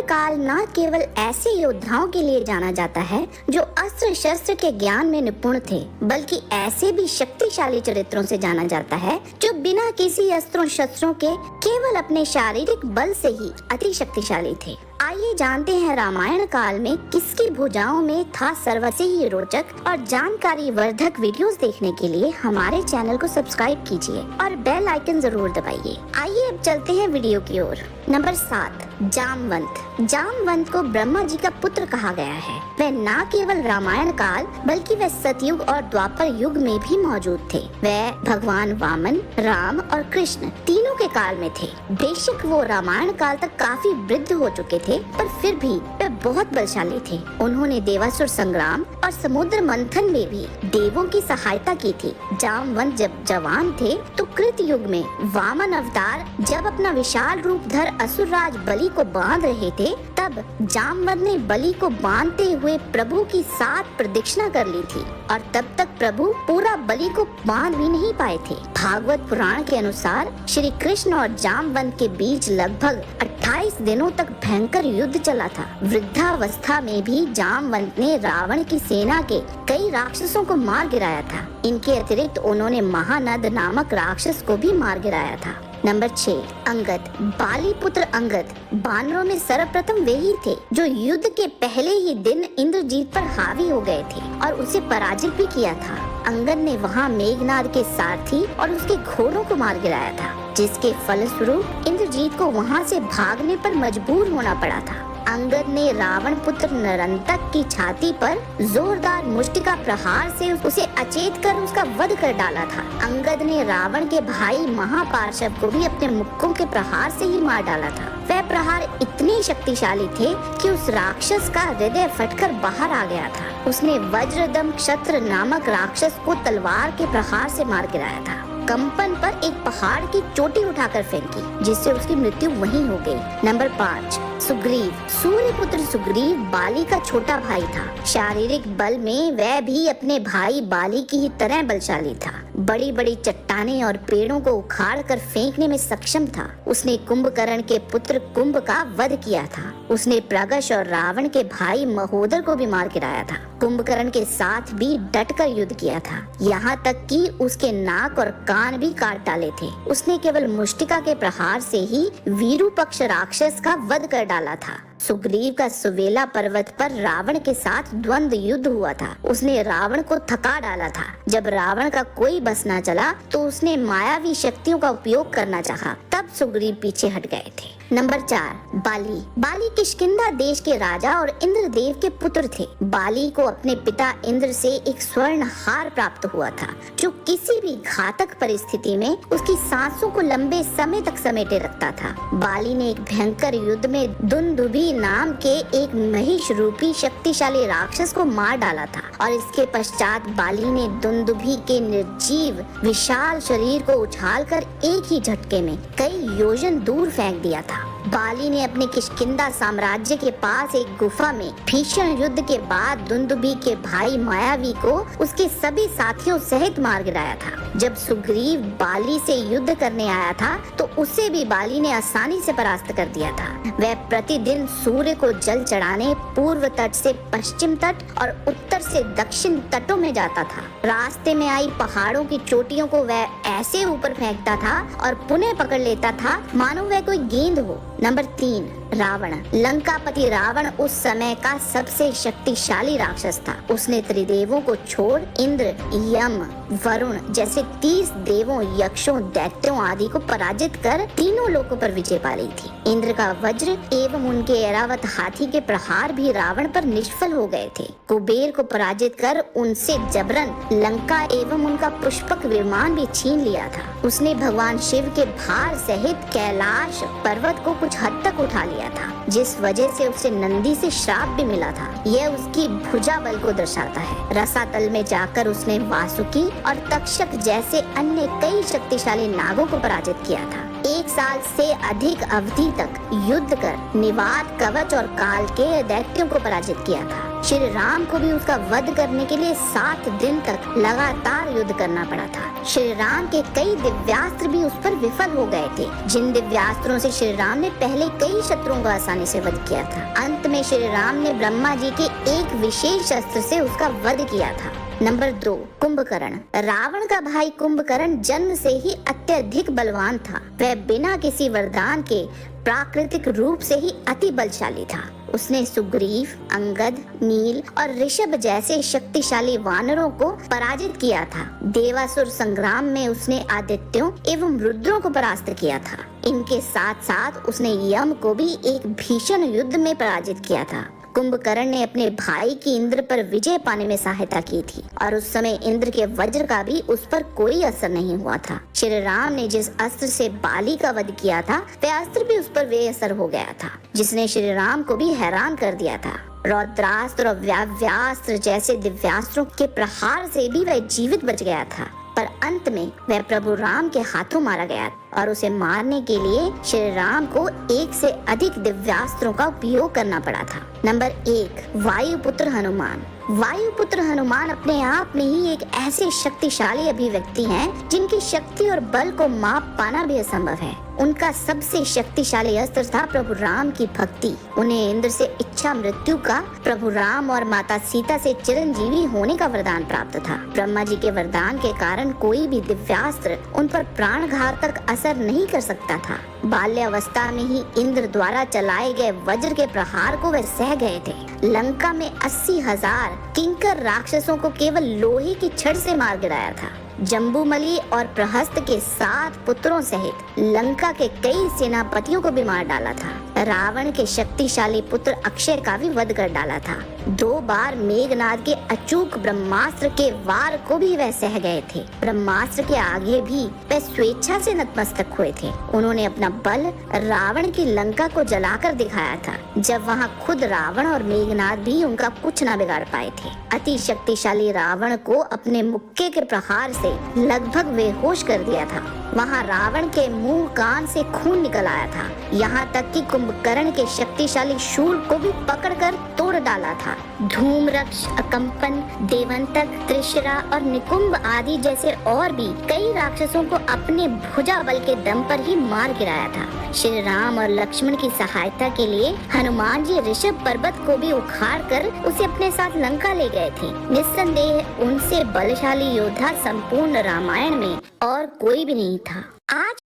काल न केवल ऐसे योद्धाओं के लिए जाना जाता है जो अस्त्र शस्त्र के ज्ञान में निपुण थे, बल्कि ऐसे भी शक्तिशाली चरित्रों से जाना जाता है जो बिना किसी अस्त्रों शस्त्रों के केवल अपने शारीरिक बल से ही अति शक्तिशाली थे। आइए जानते हैं रामायण काल में किसकी भुजाओं में था सर्वसे ही रोचक और जानकारी वर्धक वीडियोस देखने के लिए हमारे चैनल को सब्सक्राइब कीजिए और बेल आइकन जरूर दबाइए। आइए अब चलते हैं वीडियो की ओर। नंबर 7, जामवंत। जामवंत को ब्रह्मा जी का पुत्र कहा गया है। वह न केवल रामायण काल बल्कि वह सतयुग और द्वापर युग में भी मौजूद थे। वह भगवान वामन, राम और कृष्ण तीनों के काल में थे। बेशक वो रामायण काल तक काफी वृद्ध हो चुके थे, पर फिर भी वे बहुत बलशाली थे। उन्होंने देवासुर संग्राम और समुद्र मंथन में भी देवों की सहायता की थी। जामवंत जब जवान थे तो कृत युग में वामन अवतार जब अपना विशाल रूप धर असुरराज बलि को बांध रहे थे, तब जामवंत ने बलि को बांधते हुए प्रभु की 7 प्रदक्षिणा कर ली थी और तब तक प्रभु पूरा बलि को बांध भी नहीं पाए थे। भागवत पुराण के अनुसार श्री कृष्ण और जामवंत के बीच लगभग 28 दिनों तक भयंकर युद्ध चला था। वृद्धावस्था में भी जामवंत ने रावण की सेना के कई राक्षसों को मार गिराया था। इनके अतिरिक्त उन्होंने महानद नामक राक्षस को भी मार गिराया था। नंबर 6, अंगद। बाली पुत्र अंगद बानरों में सर्वप्रथम वे ही थे जो युद्ध के पहले ही दिन इंद्रजीत पर हावी हो गए थे और उसे पराजित भी किया था। अंगद ने वहां मेघनाद के सारथी और उसके घोड़ों को मार गिराया था, जिसके फलस्वरूप इंद्रजीत को वहां से भागने पर मजबूर होना पड़ा था। अंगद ने रावण पुत्र नरंतक की छाती पर जोरदार मुष्टिका प्रहार से उसे अचेत कर उसका वध कर डाला था। अंगद ने रावण के भाई महापार्श्व को भी अपने मुक्कों के प्रहार से ही मार डाला था। वह प्रहार इतने शक्तिशाली थे कि उस राक्षस का हृदय फटकर बाहर आ गया था। उसने वज्रदम क्षत्र नामक राक्षस को तलवार के प्रहार से मार गिराया था। कंपन पर एक पहाड़ की चोटी उठाकर फेंकी, जिससे उसकी मृत्यु वहीं हो गई। नंबर 5, सुग्रीव। सूर्य पुत्र सुग्रीव बाली का छोटा भाई था। शारीरिक बल में वह भी अपने भाई बाली की ही तरह बलशाली था। बड़ी बड़ी चट्टानें और पेड़ों को उखाड़ कर फेंकने में सक्षम था। उसने कुंभकर्ण के पुत्र कुंभ का वध किया था। उसने प्रगश और रावण के भाई महोदर को भी मार गिराया था। कुंभकर्ण के साथ भी डटकर युद्ध किया था, यहाँ तक कि उसके नाक और कान भी काट डाले थे। उसने केवल मुष्टिका के प्रहार से ही वीरूपक्ष राक्षस का वध कर डाला था। सुग्रीव का सुवेला पर्वत पर रावण के साथ द्वंद्व युद्ध हुआ था। उसने रावण को थका डाला था। जब रावण का कोई बस न चला तो उसने मायावी शक्तियों का उपयोग करना चाहा, तब सुग्रीव पीछे हट गए थे। नंबर 4, बाली। बाली किष्किंधा देश के राजा और इंद्रदेव के पुत्र थे। बाली को अपने पिता इंद्र से एक स्वर्ण हार प्राप्त हुआ था, जो किसी भी घातक परिस्थिति में उसकी सांसों को लंबे समय तक समेटे रखता था। बाली ने एक भयंकर युद्ध में दुंदुभी नाम के एक महिष रूपी शक्तिशाली राक्षस को मार डाला था और इसके पश्चात बाली ने दुंदुभी के निर्जीव विशाल शरीर को उछालकर एक ही झटके में कई योजन दूर फेंक दिया था। बाली ने अपने किष्किंधा साम्राज्य के पास एक गुफा में भीषण युद्ध के बाद दुंदुभी के भाई मायावी को उसके सभी साथियों सहित मार गिराया था। जब सुग्रीव बाली से युद्ध करने आया था तो उसे भी बाली ने आसानी से परास्त कर दिया था। वह प्रतिदिन सूर्य को जल चढ़ाने पूर्व तट से पश्चिम तट और उत्तर से दक्षिण तटों में जाता था। रास्ते में आई पहाड़ों की चोटियों को वह ऐसे ऊपर फेंकता था और पुनः पकड़ लेता था मानो वह कोई गेंद हो। नंबर 3, रावण। लंकापति रावण उस समय का सबसे शक्तिशाली राक्षस था। उसने त्रिदेवों को छोड़ इंद्र, यम, वरुण जैसे 30 देवों, यक्षों, दैत्यों आदि को पराजित कर तीनों लोकों पर विजय पा ली थी। इंद्र का वज्र एवं उनके ऐरावत हाथी के प्रहार भी रावण पर निष्फल हो गए थे। कुबेर को पराजित कर उनसे जबरन लंका एवं उनका पुष्पक विमान भी छीन लिया था। उसने भगवान शिव के भार सहित कैलाश पर्वत को कुछ हद तक उठा लिया था, जिस वजह से उसे नंदी से श्राप भी मिला था। यह उसकी भुजा बल को दर्शाता है। रसातल में जाकर उसने वासुकी और तक्षक जैसे अन्य कई शक्तिशाली नागों को पराजित किया था। 1 साल से अधिक अवधि तक युद्ध कर निवात, कवच और काल के दैत्यों को पराजित किया था। श्री राम को भी उसका वध करने के लिए 7 दिन तक लगातार युद्ध करना पड़ा था। श्री राम के कई दिव्यास्त्र भी उस पर विफल हो गए थे, जिन दिव्यास्त्रों से श्री राम ने पहले कई शत्रुओं को आसानी से वध किया था। अंत में श्री राम ने ब्रह्मा जी के एक विशेष अस्त्र से उसका वध किया था। नंबर 2, कुंभकर्ण। रावण का भाई कुंभकर्ण जन्म से ही अत्यधिक बलवान था। वह बिना किसी वरदान के प्राकृतिक रूप से ही अति बलशाली था। उसने सुग्रीव, अंगद, नील और ऋषभ जैसे शक्तिशाली वानरों को पराजित किया था। देवासुर संग्राम में उसने आदित्यों एवं रुद्रों को परास्त किया था। इनके साथ साथ उसने यम को भी एक भीषण युद्ध में पराजित किया था। कुंभकर्ण ने अपने भाई की इंद्र पर विजय पाने में सहायता की थी और उस समय इंद्र के वज्र का भी उस पर कोई असर नहीं हुआ था। श्री राम ने जिस अस्त्र से बाली का वध किया था, वह अस्त्र भी उस पर बेअसर हो गया था, जिसने श्री राम को भी हैरान कर दिया था। रौद्रास्त्र और व्याव्यास्त्र जैसे दिव्यास्त्रों के प्रहार से भी वह जीवित बच गया था, पर अंत में वह प्रभु राम के हाथों मारा गया और उसे मारने के लिए श्री राम को 1 से अधिक दिव्यास्त्रों का उपयोग करना पड़ा था। नंबर 1, वायुपुत्र हनुमान। वायुपुत्र हनुमान अपने आप में ही एक ऐसे शक्तिशाली अभिव्यक्ति हैं, जिनकी शक्ति और बल को माप पाना भी असंभव है। उनका सबसे शक्तिशाली अस्त्र था प्रभु राम की भक्ति। उन्हें इंद्र से इच्छा मृत्यु का, प्रभु राम और माता सीता से चिरंजीवी होने का वरदान प्राप्त था। ब्रह्मा जी के वरदान के कारण कोई भी दिव्यास्त्र उन पर प्राणघातक असर नहीं कर सकता था। बाल्यावस्था में ही इंद्र द्वारा चलाए गए वज्र के प्रहार को वह सह गए थे। लंका में 80,000 किंकर राक्षसों को केवल लोहे की छड़ से मार गिराया था। जम्बूमली और प्रहस्त के 7 पुत्रों सहित लंका के कई सेनापतियों को भी मार डाला था। रावण के शक्तिशाली पुत्र अक्षय का भी वध कर डाला था। 2 बार मेघनाद के अचूक ब्रह्मास्त्र के वार को भी वह सह गए थे। ब्रह्मास्त्र के आगे भी वह स्वेच्छा से नतमस्तक हुए थे। उन्होंने अपना बल रावण की लंका को जलाकर दिखाया था, जब वहाँ खुद रावण और मेघनाद भी उनका कुछ न बिगाड़ पाए थे। अति शक्तिशाली रावण को अपने मुक्के के प्रहार से लगभग बेहोश कर दिया था। वहाँ रावण के मुंह कान से खून निकल आया था। यहाँ तक कि कुंभकर्ण के शक्तिशाली शूल को भी पकड़कर तोड़ डाला था। धूम्रक्ष, अकंपन, देवंतक, त्रिशरा और निकुंभ आदि जैसे और भी कई राक्षसों को अपने भुजा बल के दम पर ही मार गिराया था। श्री राम और लक्ष्मण की सहायता के लिए हनुमान जी ऋषभ पर्वत को भी उखाड़ कर उसे अपने साथ लंका ले गए थे। निस्संदेह उनसे बलशाली योद्धा संपूर्ण रामायण में और कोई भी नहीं था। आज